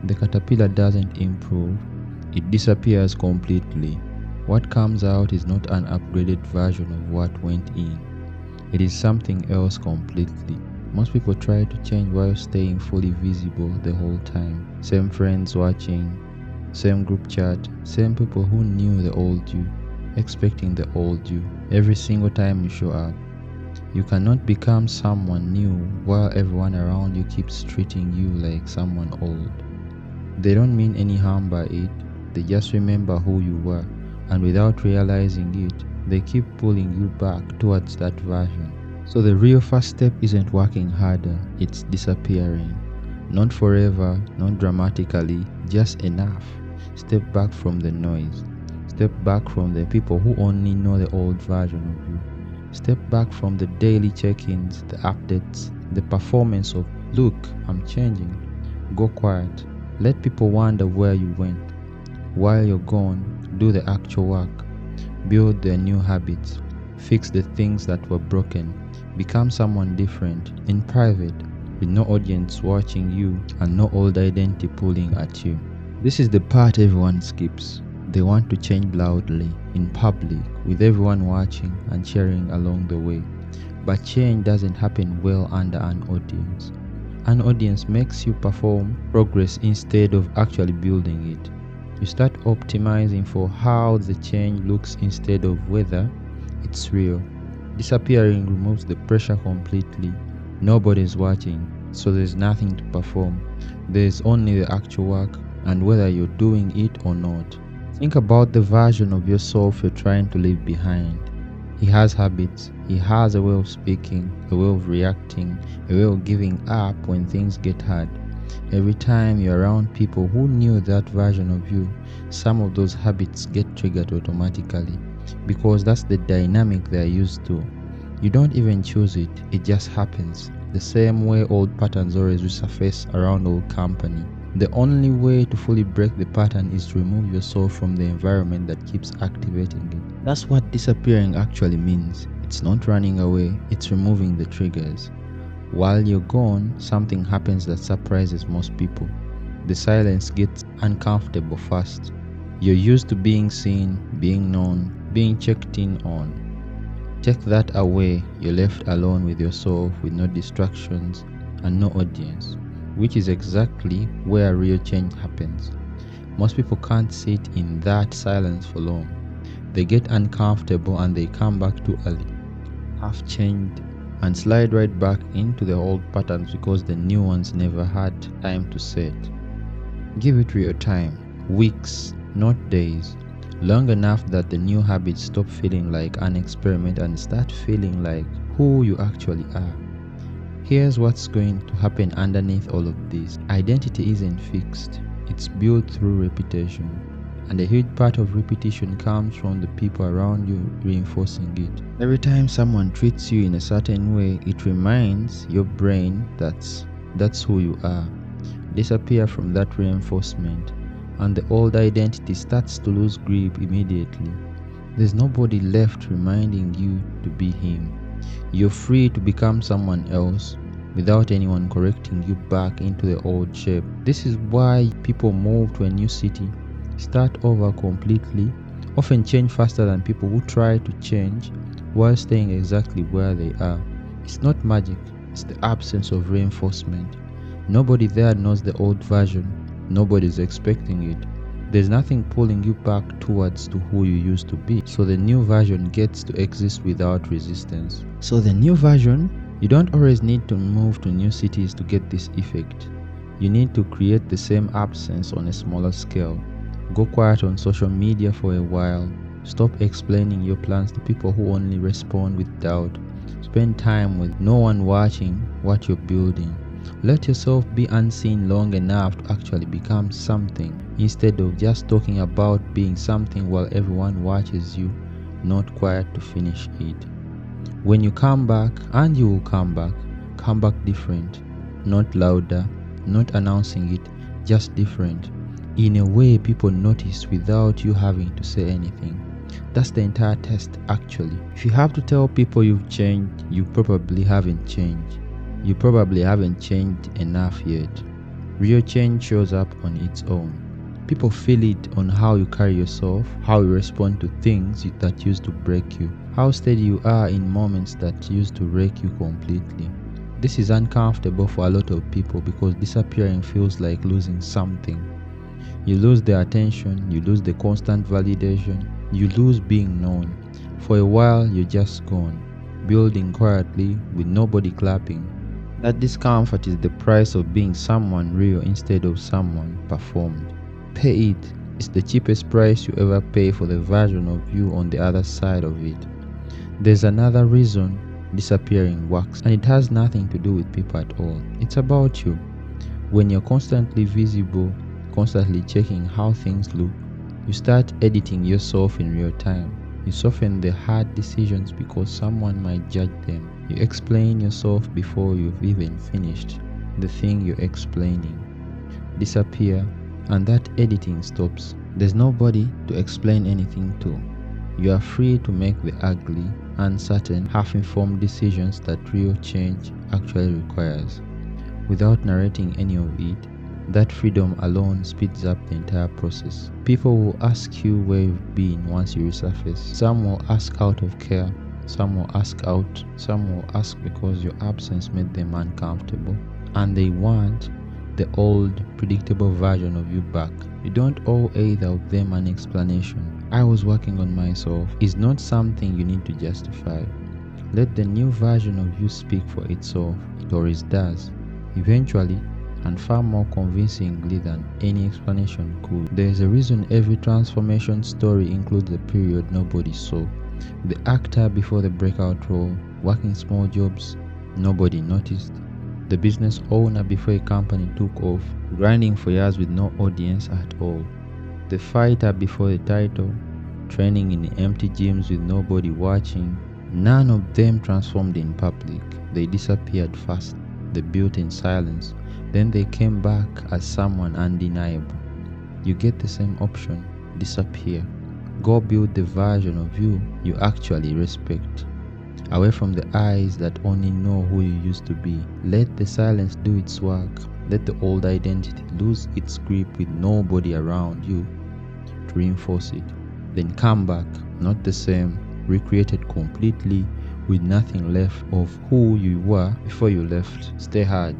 The caterpillar doesn't improve, it disappears completely. What comes out is not an upgraded version of what went in. It is something else completely. Most people try to change while staying fully visible the whole time. Same friends watching, same group chat, same people who knew the old you, expecting the old you every single time you show up. You cannot become someone new while everyone around you keeps treating you like someone old. They don't mean any harm by it, they just remember who you were, and without realizing it, they keep pulling you back towards that version. So the real first step isn't working harder, it's disappearing. Not forever, not dramatically, just enough. Step back from the noise. Step back from the people who only know the old version of you. Step back from the daily check-ins, the updates, the performance of, look, I'm changing. Go quiet. Let people wonder where you went. While you're gone, do the actual work. Build the new habits. Fix the things that were broken. Become someone different, in private, with no audience watching you and no old identity pulling at you. This is the part everyone skips. They want to change loudly, in public, with everyone watching and cheering along the way. But change doesn't happen well under an audience. An audience makes you perform progress instead of actually building it. You start optimizing for how the change looks instead of whether it's real. Disappearing removes the pressure completely. Nobody's watching, so there's nothing to perform. There's only the actual work and whether you're doing it or not. Think about the version of yourself you're trying to leave behind. He has habits, he has a way of speaking, a way of reacting, a way of giving up when things get hard. Every time you're around people who knew that version of you, some of those habits get triggered automatically, because that's the dynamic they're used to. You don't even choose it, it just happens. The same way old patterns always resurface around old company. The only way to fully break the pattern is to remove yourself from the environment that keeps activating it. That's what disappearing actually means. It's not running away, it's removing the triggers. While you're gone, something happens that surprises most people. The silence gets uncomfortable fast. You're used to being seen, being known, being checked in on. Take that away, you're left alone with yourself with no distractions and no audience, which is exactly where real change happens. Most people can't sit in that silence for long. They get uncomfortable and they come back too early, half changed, and slide right back into the old patterns because the new ones never had time to set. Give it real time, weeks, not days. Long enough that the new habits stop feeling like an experiment and start feeling like who you actually are. Here's what's going to happen underneath all of this. Identity isn't fixed, it's built through repetition. And a huge part of repetition comes from the people around you reinforcing it. Every time someone treats you in a certain way, it reminds your brain that's who you are. Disappear from that reinforcement, and the old identity starts to lose grip immediately. There's nobody left reminding you to be him. You're free to become someone else without anyone correcting you back into the old shape. This is why people move to a new city, start over completely, often change faster than people who try to change while staying exactly where they are. It's not magic, it's the absence of reinforcement. Nobody there knows the old version. Nobody's expecting it. There's nothing pulling you back towards to who you used to be. So the new version gets to exist without resistance. So the new version, you don't always need to move to new cities to get this effect. You need to create the same absence on a smaller scale. Go quiet on social media for a while. Stop explaining your plans to people who only respond with doubt. Spend time with no one watching what you're building. Let yourself be unseen long enough to actually become something, instead of just talking about being something while everyone watches you, not quiet to finish it. When you come back, and you will come back different, not louder, not announcing it, just different, in a way people notice without you having to say anything. That's the entire test actually. If you have to tell people you've changed, you probably haven't changed. You probably haven't changed enough yet. Real change shows up on its own. People feel it on how you carry yourself, how you respond to things that used to break you, how steady you are in moments that used to wreck you completely. This is uncomfortable for a lot of people because disappearing feels like losing something. You lose the attention, you lose the constant validation, you lose being known. For a while, you're just gone, building quietly with nobody clapping. That discomfort is the price of being someone real instead of someone performed. Pay it. It's the cheapest price you ever pay for the version of you on the other side of it. There's another reason disappearing works, and it has nothing to do with people at all. It's about you. When you're constantly visible, constantly checking how things look, you start editing yourself in real time. You soften the hard decisions because someone might judge them. You explain yourself before you've even finished the thing you're explaining. Disappear, and that editing stops. There's nobody to explain anything to. You are free to make the ugly, uncertain, half-informed decisions that real change actually requires. Without narrating any of it, that freedom alone speeds up the entire process. People will ask you where you've been once you resurface. Some will ask out of care, some will ask out, some will ask because your absence made them uncomfortable, and they want the old, predictable version of you back. You don't owe either of them an explanation. "I was working on myself" is not something you need to justify. Let the new version of you speak for itself. It always does. Eventually, and far more convincingly than any explanation could. There is a reason every transformation story includes a period nobody saw. The actor before the breakout role, working small jobs nobody noticed. The business owner before a company took off, grinding for years with no audience at all. The fighter before the title, training in empty gyms with nobody watching. None of them transformed in public. They disappeared fast. They built in silence. Then they came back as someone undeniable. You get the same option: disappear. Go build the version of you you actually respect. Away from the eyes that only know who you used to be. Let the silence do its work. Let the old identity lose its grip with nobody around you to reinforce it. Then come back, not the same, recreated completely with nothing left of who you were before you left. Stay hard.